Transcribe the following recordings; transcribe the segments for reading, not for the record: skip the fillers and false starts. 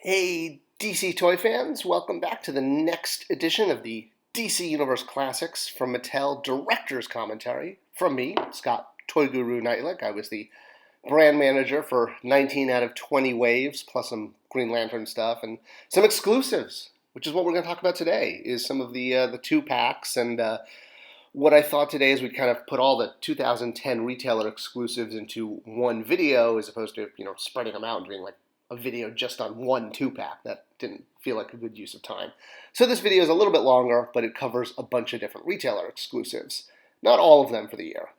Hey, DC toy fans, welcome back to the next edition of the DC Universe Classics from Mattel Director's Commentary. From me, Scott ToyGuru Neitlich. I was the brand manager for 19 out of 20 waves, plus some Green Lantern stuff and some exclusives, which is what we're going to talk about today, is some of the two packs. And what I thought today is we'd kind of put all the 2010 retailer exclusives into one video as opposed to, spreading them out and doing like a video just on one two-pack. That didn't feel like a good use of time. So this video is a little bit longer, but it covers a bunch of different retailer exclusives. Not all of them for the year.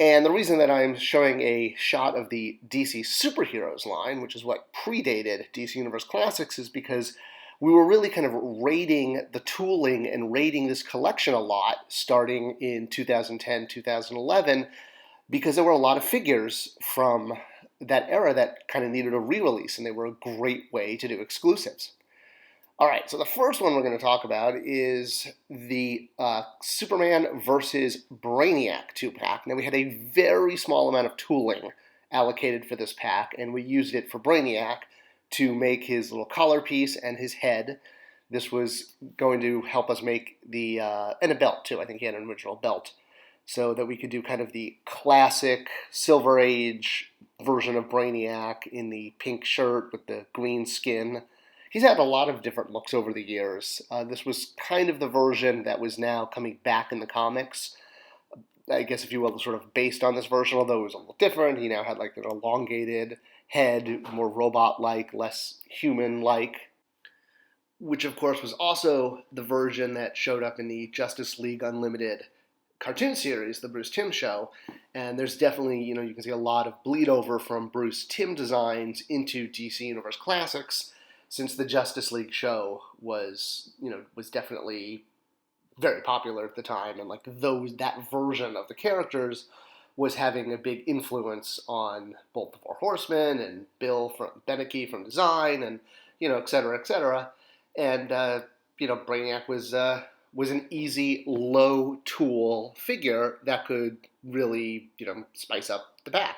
And the reason that I'm showing a shot of the DC Superheroes line, which is what predated DC Universe Classics, is because we were really kind of rating the tooling and rating this collection a lot starting in 2010, 2011, because there were a lot of figures from that era that kind of needed a re-release, and they were a great way to do exclusives. All right, so the first one we're going to talk about is the Superman versus Brainiac 2-pack. Now, we had a very small amount of tooling allocated for this pack, and we used it for Brainiac to make his little collar piece and his head. This was going to help us make the, and a belt too. I think he had an original belt, so that we could do kind of the classic Silver Age version of Brainiac in the pink shirt with the green skin. He's had a lot of different looks over the years. This was kind of the version that was now coming back in the comics. I guess, if you will, sort of based on this version, although it was a little different. He now had like an elongated head, more robot-like, less human-like, which of course was also the version that showed up in the Justice League Unlimited cartoon series, the Bruce Timm show. And there's definitely, you can see a lot of bleed over from Bruce Timm designs into DC Universe Classics, since the Justice League show was definitely very popular at the time, and like that version of the characters was having a big influence on both the Four Horsemen and Bill from Beneke from design, and et cetera, et cetera. And Brainiac was an easy, low tool figure that could really, spice up the back.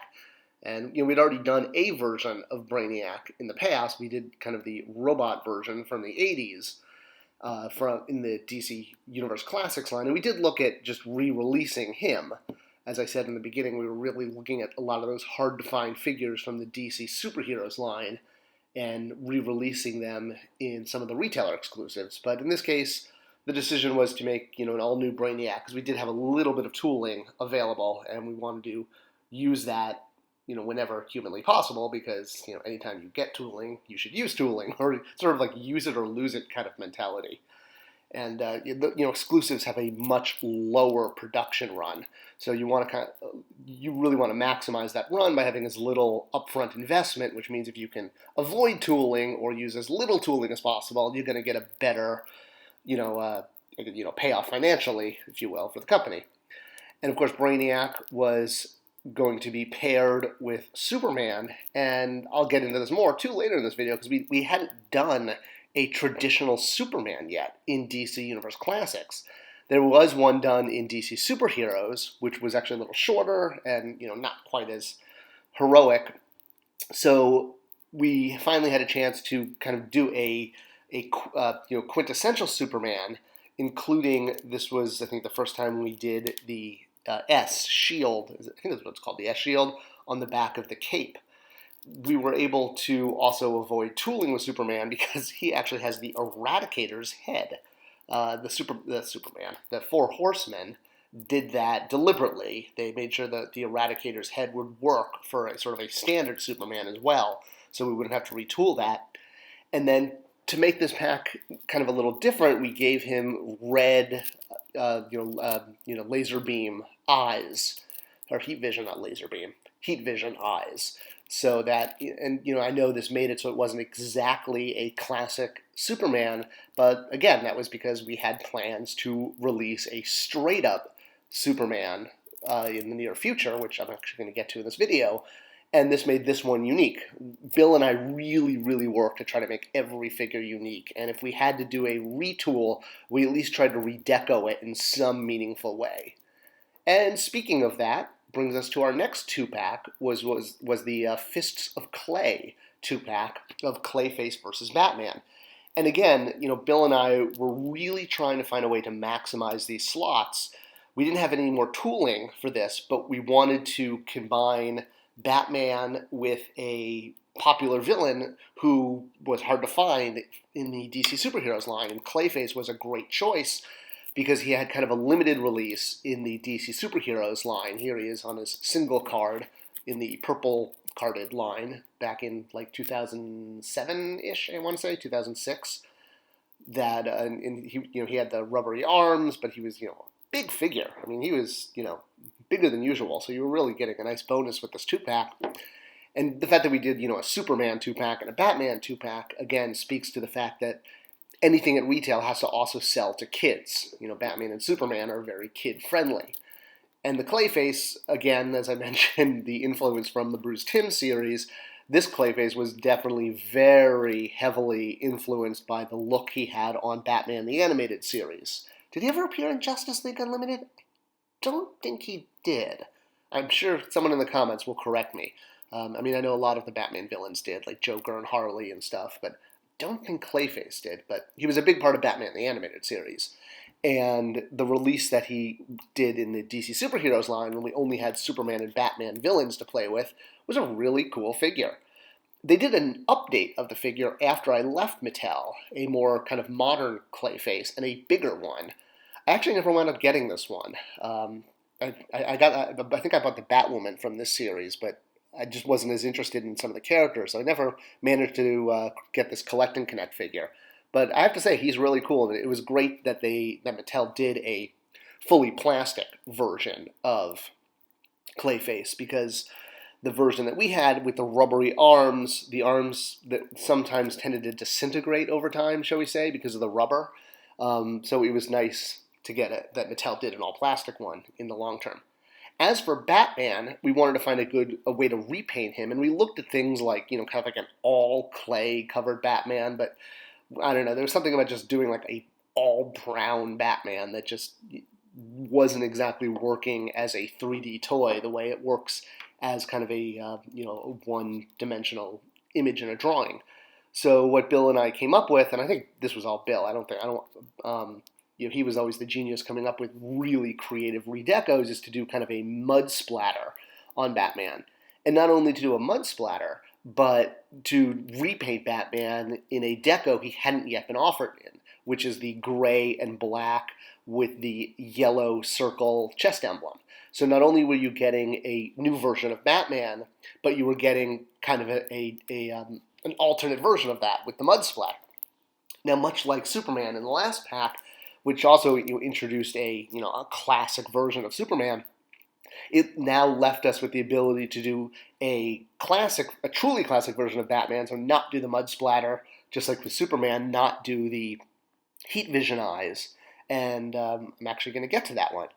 And we'd already done a version of Brainiac in the past. We did kind of the robot version from the 80s in the DC Universe Classics line, and we did look at just re-releasing him. As I said in the beginning, we were really looking at a lot of those hard-to-find figures from the DC Superheroes line and re-releasing them in some of the retailer exclusives. But in this case, the decision was to make an all-new Brainiac, because we did have a little bit of tooling available, and we wanted to use that whenever humanly possible, because anytime you get tooling, you should use tooling, or sort of like use it or lose it kind of mentality. And exclusives have a much lower production run, so you really want to maximize that run by having as little upfront investment, which means if you can avoid tooling or use as little tooling as possible, you're going to get a better payoff financially, if you will, for the company. And of course, Brainiac was going to be paired with Superman, and I'll get into this more too later in this video, because we hadn't done a traditional Superman yet in DC Universe Classics. There was one done in DC Superheroes, which was actually a little shorter and not quite as heroic. So we finally had a chance to kind of do a quintessential Superman, including, this was, I think, the first time we did the S shield, I think that's what it's called, the S shield on the back of the cape. We were able to also avoid tooling with Superman because he actually has the Eradicator's head. The Four Horsemen did that deliberately. They made sure that the Eradicator's head would work for a sort of a standard Superman as well, so we wouldn't have to retool that. And then to make this pack kind of a little different, we gave him red, laser beam eyes, or heat vision, not laser beam, heat vision eyes. So that, and I know this made it so it wasn't exactly a classic Superman, but again, that was because we had plans to release a straight up Superman in the near future, which I'm actually going to get to in this video. And this made this one unique. Bill and I really, really worked to try to make every figure unique. And if we had to do a retool, we at least tried to redeco it in some meaningful way. And speaking of that, brings us to our next two-pack, was the Fists of Clay two-pack of Clayface versus Batman. And again, Bill and I were really trying to find a way to maximize these slots. We didn't have any more tooling for this, but we wanted to combine Batman with a popular villain who was hard to find in the DC Superheroes line. And Clayface was a great choice because he had kind of a limited release in the DC Superheroes line. Here he is on his single card in the purple carded line back in like 2007-ish, I want to say, 2006. That and he had the rubbery arms, but he was a big figure. I mean, he was bigger than usual, so you were really getting a nice bonus with this two-pack. And the fact that we did a Superman two-pack and a Batman two-pack again speaks to the fact that anything at retail has to also sell to kids. Batman and Superman are very kid-friendly. And the Clayface, again, as I mentioned, the influence from the Bruce Timm series, this Clayface was definitely very heavily influenced by the look he had on Batman the Animated Series. Did he ever appear in Justice League Unlimited? Don't think he did. I'm sure someone in the comments will correct me. I know a lot of the Batman villains did, like Joker and Harley and stuff, but don't think Clayface did. But he was a big part of Batman the Animated Series. And the release that he did in the DC Superheroes line, when we only had Superman and Batman villains to play with, was a really cool figure. They did an update of the figure after I left Mattel, a more kind of modern Clayface and a bigger one. I actually never wound up getting this one. I think I bought the Batwoman from this series, but I just wasn't as interested in some of the characters, so I never managed to get this Collect and Connect figure. But I have to say, he's really cool, and it was great that Mattel did a fully plastic version of Clayface, because the version that we had with the rubbery arms, the arms that sometimes tended to disintegrate over time, shall we say, because of the rubber. So it was nice to get it that Mattel did an all-plastic one in the long term. As for Batman, we wanted to find a way to repaint him, and we looked at things like, kind of like an all-clay covered Batman, but I don't know, there was something about just doing like a all-brown Batman that just wasn't exactly working as a 3D toy the way it works as kind of a one-dimensional image in a drawing. So what Bill and I came up with, and I think this was all Bill, he was always the genius coming up with really creative redecos, is to do kind of a mud splatter on Batman. And not only to do a mud splatter, but to repaint Batman in a deco he hadn't yet been offered in, which is the gray and black with the yellow circle chest emblem. So not only were you getting a new version of Batman, but you were getting kind of an alternate version of that with the mud splatter. Now, much like Superman in the last pack, which also introduced a classic version of Superman, it now left us with the ability to do a truly classic version of Batman, so not do the mud splatter, just like with Superman, not do the heat vision eyes, and I'm actually going to get to that one.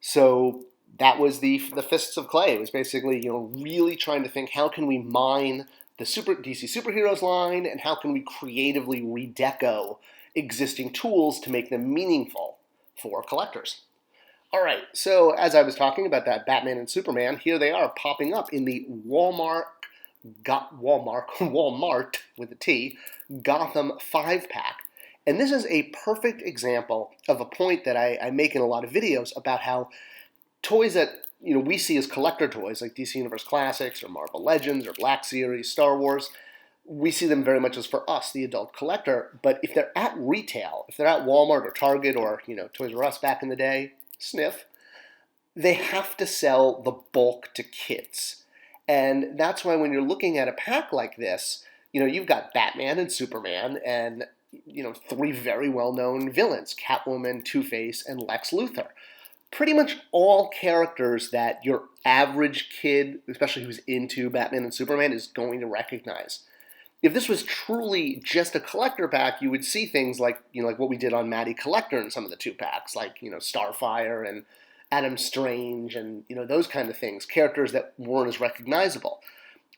So that was the Fists of Clay. It was basically really trying to think, how can we mine the DC Superheroes line, and how can we creatively redeco existing tools to make them meaningful for collectors. All right, so as I was talking about that Batman and Superman, here they are popping up in the Walmart with a T, Gotham 5-pack. And this is a perfect example of a point that I make in a lot of videos about how toys that we see as collector toys, like DC Universe Classics or Marvel Legends or Black Series, Star Wars, we see them very much as for us, the adult collector. But if they're at retail, if they're at Walmart or Target or Toys R Us back in the day, sniff, they have to sell the bulk to kids. And that's why when you're looking at a pack like this, you've got Batman and Superman and, three very well-known villains, Catwoman, Two-Face, and Lex Luthor. Pretty much all characters that your average kid, especially who's into Batman and Superman, is going to recognize. If this was truly just a collector pack, you would see things like, like what we did on Matty Collector in some of the two packs, like, Starfire and Adam Strange and, those kind of things, characters that weren't as recognizable.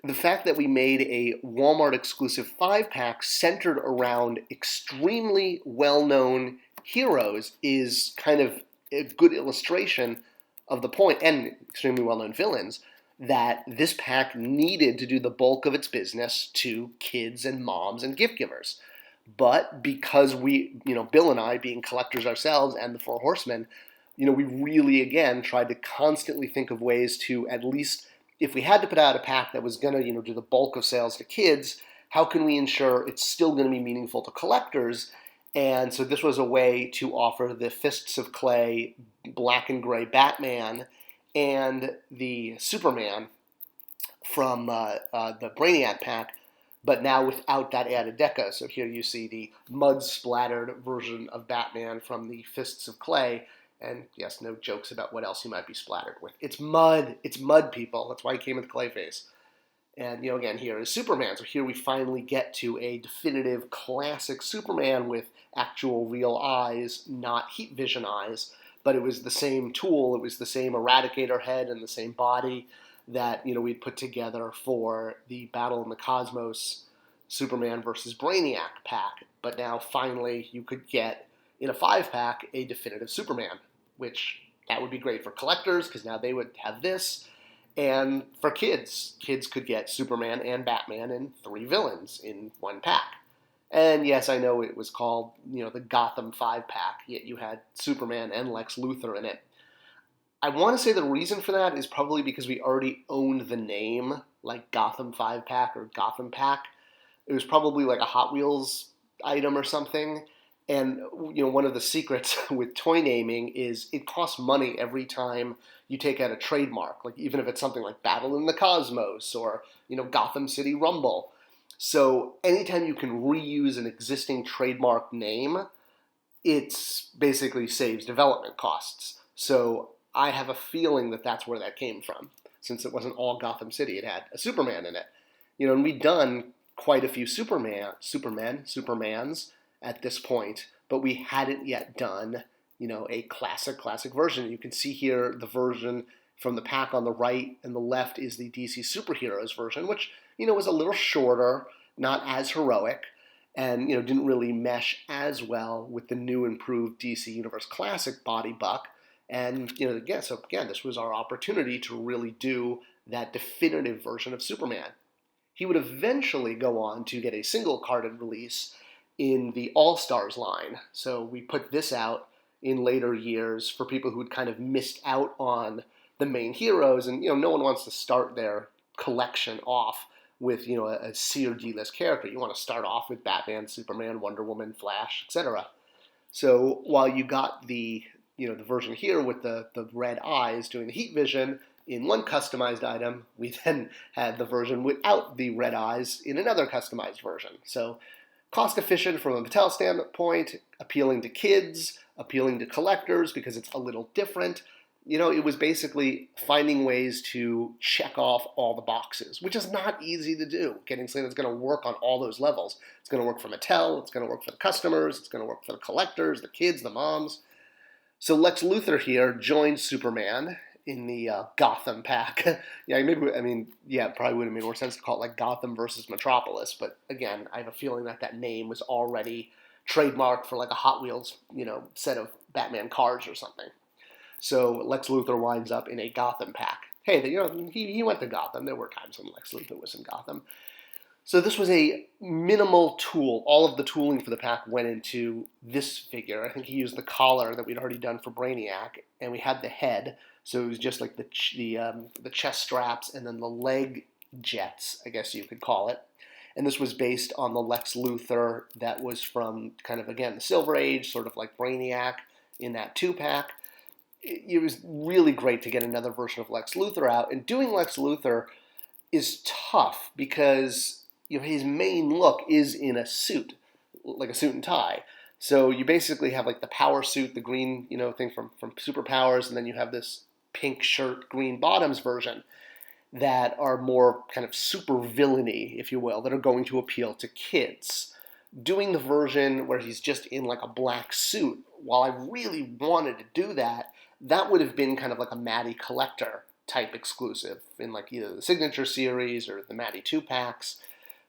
The fact that we made a Walmart exclusive 5-pack centered around extremely well-known heroes is kind of a good illustration of the point, and extremely well-known villains, that this pack needed to do the bulk of its business to kids and moms and gift givers. But because we, Bill and I, being collectors ourselves and the Four Horsemen, we really, again, tried to constantly think of ways to, at least if we had to put out a pack that was going to, do the bulk of sales to kids, how can we ensure it's still going to be meaningful to collectors? And so this was a way to offer the Fists of Clay black and gray Batman and the Superman from the Brainiac pack, but now without that added deco. So here you see the mud-splattered version of Batman from the Fists of Clay. And yes, no jokes about what else he might be splattered with. It's mud. It's mud, people. That's why he came with Clayface. And, again, here is Superman. So here we finally get to a definitive classic Superman with actual real eyes, not heat vision eyes. But it was the same tool. It was the same Eradicator head and the same body that, we'd put together for the Battle in the Cosmos Superman versus Brainiac pack. But now, finally, you could get, in a 5-pack, a definitive Superman, which that would be great for collectors because now they would have this. And for kids could get Superman and Batman and 3 villains in 1 pack. And yes, I know it was called, the Gotham 5-pack, yet you had Superman and Lex Luthor in it. I want to say the reason for that is probably because we already owned the name, like Gotham 5-pack or Gotham Pack. It was probably like a Hot Wheels item or something. And, one of the secrets with toy naming is it costs money every time you take out a trademark, like even if it's something like Battle in the Cosmos or, Gotham City Rumble. So anytime you can reuse an existing trademark name, it's basically saves development costs. So I have a feeling that that's where that came from, since it wasn't all Gotham City. It had a Superman in it. And we'd done quite a few Supermans at this point, but we hadn't yet done, a classic version. You can see here the version from the pack on the right and the left is the DC Superheroes version, which, was a little shorter, not as heroic, and, didn't really mesh as well with the new improved DC Universe Classic body buck. And, again, this was our opportunity to really do that definitive version of Superman. He would eventually go on to get a single carded release in the All-Stars line. So we put this out in later years for people who'd kind of missed out on the main heroes. And, no one wants to start their collection off with, a C or D list character. You want to start off with Batman, Superman, Wonder Woman, Flash, etc. So while you got the version here with the red eyes doing the heat vision in one customized item, we then had the version without the red eyes in another customized version. So cost efficient from a Mattel standpoint, appealing to kids, appealing to collectors because it's a little different. It was basically finding ways to check off all the boxes, which is not easy to do. Getting something that's going to work on all those levels. It's going to work for Mattel, it's going to work for the customers, it's going to work for the collectors, the kids, the moms. So Lex Luthor here joined Superman in the Gotham pack. Probably would have made more sense to call it like Gotham versus Metropolis. But again, I have a feeling that name was already trademarked for like a Hot Wheels, set of Batman cars or something. So Lex Luthor winds up in a Gotham pack. Hey, he went to Gotham. There were times when Lex Luthor was in Gotham. So this was a minimal tool. All of the tooling for the pack went into this figure. I think he used the collar that we'd already done for Brainiac, and we had the head. So it was just like the chest straps and then the leg jets, I guess you could call it. And this was based on the Lex Luthor that was from kind of, again, the Silver Age, sort of like Brainiac in that 2-pack. It was really great to get another version of Lex Luthor out. And doing Lex Luthor is tough because his main look is in a suit, like a suit and tie. So you basically have like the power suit, the green, thing from Superpowers, and then you have this pink shirt, green bottoms version that are more kind of super villainy, if you will, that are going to appeal to kids. Doing the version where he's just in like a black suit, while I really wanted to do that, that would have been kind of like a Matty Collector type exclusive in like either the Signature Series or the Matty 2-packs,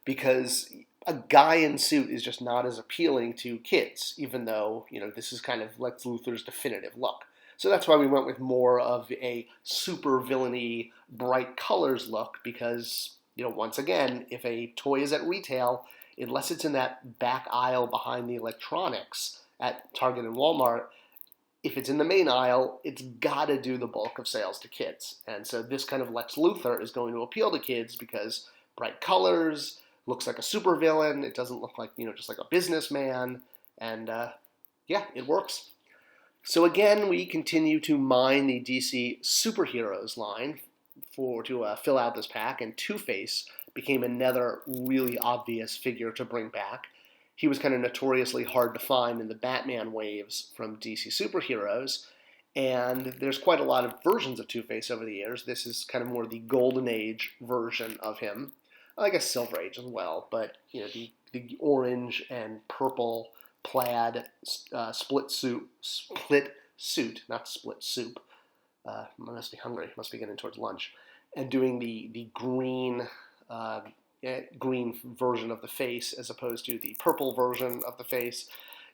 because a guy in suit is just not as appealing to kids, even though, this is kind of Lex Luthor's definitive look. So that's why we went with more of a super villainy, bright colors look because, once again, if a toy is at retail, unless it's in that back aisle behind the electronics at Target and Walmart, if it's in the main aisle, it's got to do the bulk of sales to kids. And so this kind of Lex Luthor is going to appeal to kids because bright colors, looks like a supervillain. It doesn't look like, just like a businessman. And yeah, it works. So again, we continue to mine the DC Superheroes line to fill out this pack, and Two-Face became another really obvious figure to bring back. He was kind of notoriously hard to find in the Batman waves from DC Superheroes, and there's quite a lot of versions of Two-Face over the years. This is kind of more the Golden Age version of him. I guess Silver Age as well, but the orange and purple plaid split suit, not split soup. I must be hungry. Must be getting towards lunch, and doing the green. Green version of the face as opposed to the purple version of the face.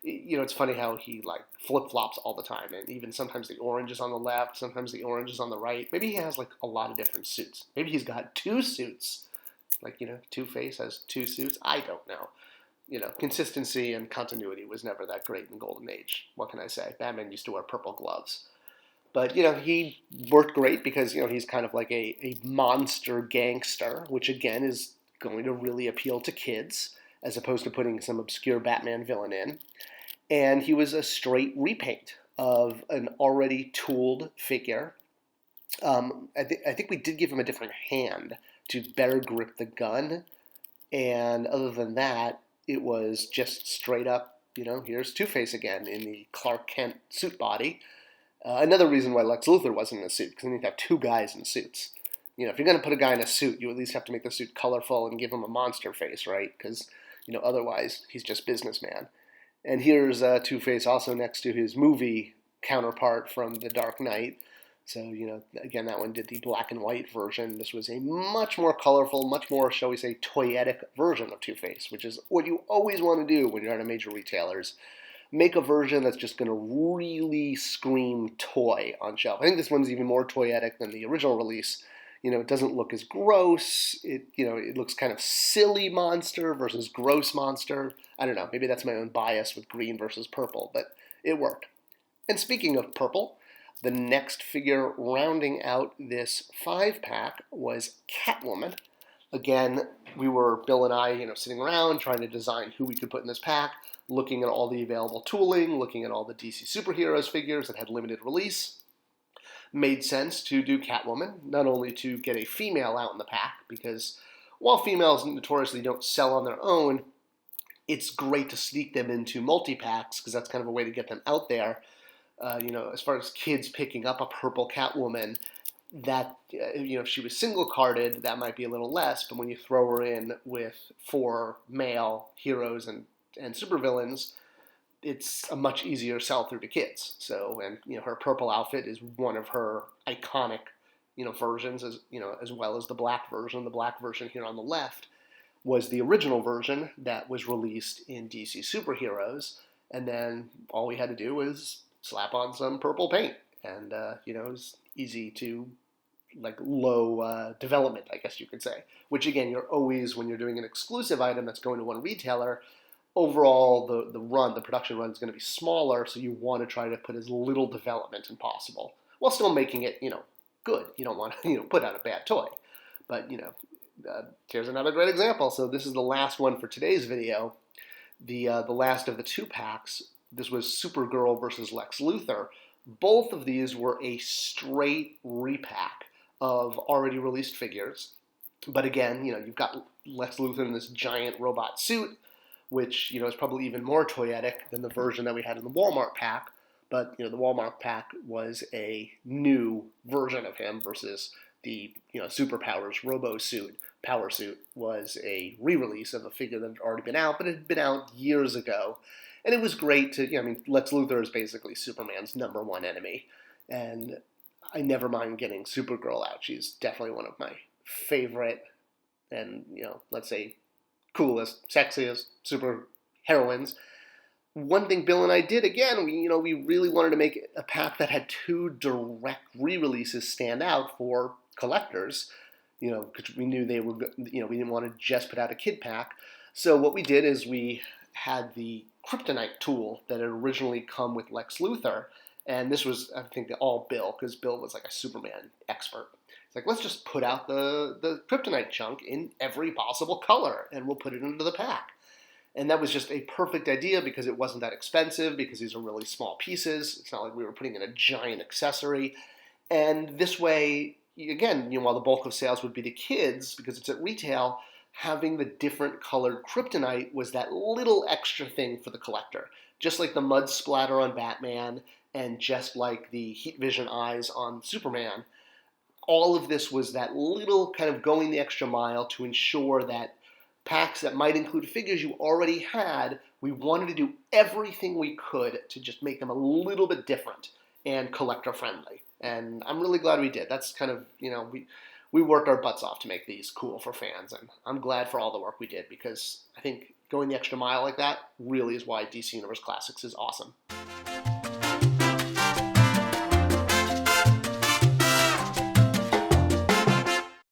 It's funny how he flip-flops all the time, and even sometimes the orange is on the left, sometimes the orange is on the right. Maybe he has a lot of different suits. Maybe he's got two suits. Two-Face has two suits. I don't know. Consistency and continuity was never that great in Golden Age. What can I say? Batman used to wear purple gloves. But, he worked great because, he's kind of like a monster gangster, which again is going to really appeal to kids as opposed to putting some obscure Batman villain in. And he was a straight repaint of an already tooled figure. I think we did give him a different hand to better grip the gun. And other than that, it was just straight up, here's Two-Face again in the Clark Kent suit body. Another reason why Lex Luthor wasn't in a suit, because then you'd have two guys in suits. If you're going to put a guy in a suit, you at least have to make the suit colorful and give him a monster face, right? Because, otherwise he's just businessman. And here's Two-Face also next to his movie counterpart from The Dark Knight. So, again, that one did the black and white version. This was a much more colorful, much more, shall we say, toyetic version of Two-Face, which is what you always want to do when you're at a major retailers. Make a version that's just going to really scream toy on shelf. I think this one's even more toyetic than the original release. It doesn't look as gross. It looks kind of silly monster versus gross monster. I don't know. Maybe that's my own bias with green versus purple, but it worked. And speaking of purple, the next figure rounding out this 5-pack was Catwoman. Again, Bill and I, sitting around trying to design who we could put in this pack, looking at all the available tooling, looking at all the DC Superheroes figures that had limited release. Made sense to do Catwoman, not only to get a female out in the pack, because while females notoriously don't sell on their own, it's great to sneak them into multi-packs, because that's kind of a way to get them out there. As far as kids picking up a purple Catwoman, that, if she was single-carded, that might be a little less, but when you throw her in with 4 male heroes and supervillains, it's a much easier sell-through to kids. So, and, her purple outfit is one of her iconic, versions, as well as the black version. The black version here on the left was the original version that was released in DC Superheroes, and then all we had to do was slap on some purple paint, and, it was easy to, low development, I guess you could say, which, again, you're always, when you're doing an exclusive item that's going to one retailer, overall, the production run is going to be smaller, so you want to try to put as little development as possible, while still making it, good. You don't want to, put out a bad toy. But, here's another great example. So this is the last one for today's video. The last of the 2-packs. This was Supergirl versus Lex Luthor. Both of these were a straight repack of already released figures. But again, you've got Lex Luthor in this giant robot suit, which, is probably even more toyetic than the version that we had in the Walmart pack. But, the Walmart pack was a new version of him versus the, Superpowers Robo suit. Power Suit was a re-release of a figure that had already been out, but it had been out years ago. And it was great to, Lex Luthor is basically Superman's #1 enemy. And I never mind getting Supergirl out. She's definitely one of my favorite and, let's say, coolest, sexiest super heroines. one thing Bill and I did, again, we really wanted to make a pack that had 2 direct re-releases stand out for collectors, because we knew they were, we didn't want to just put out a kid pack. So what we did is we had the Kryptonite tool that had originally come with Lex Luthor, and this was, I think, all Bill, because Bill was like a Superman expert. It's like, let's just put out the Kryptonite chunk in every possible color, and we'll put it into the pack. And that was just a perfect idea because it wasn't that expensive, because these are really small pieces. It's not like we were putting in a giant accessory. And this way, again, while the bulk of sales would be to kids, because it's at retail, having the different colored kryptonite was that little extra thing for the collector. Just like the mud splatter on Batman, and just like the heat vision eyes on Superman, all of this was that little kind of going the extra mile to ensure that packs that might include figures you already had, we wanted to do everything we could to just make them a little bit different and collector friendly. And I'm really glad we did. That's kind of, we worked our butts off to make these cool for fans, and I'm glad for all the work we did, because I think going the extra mile like that really is why DC Universe Classics is awesome.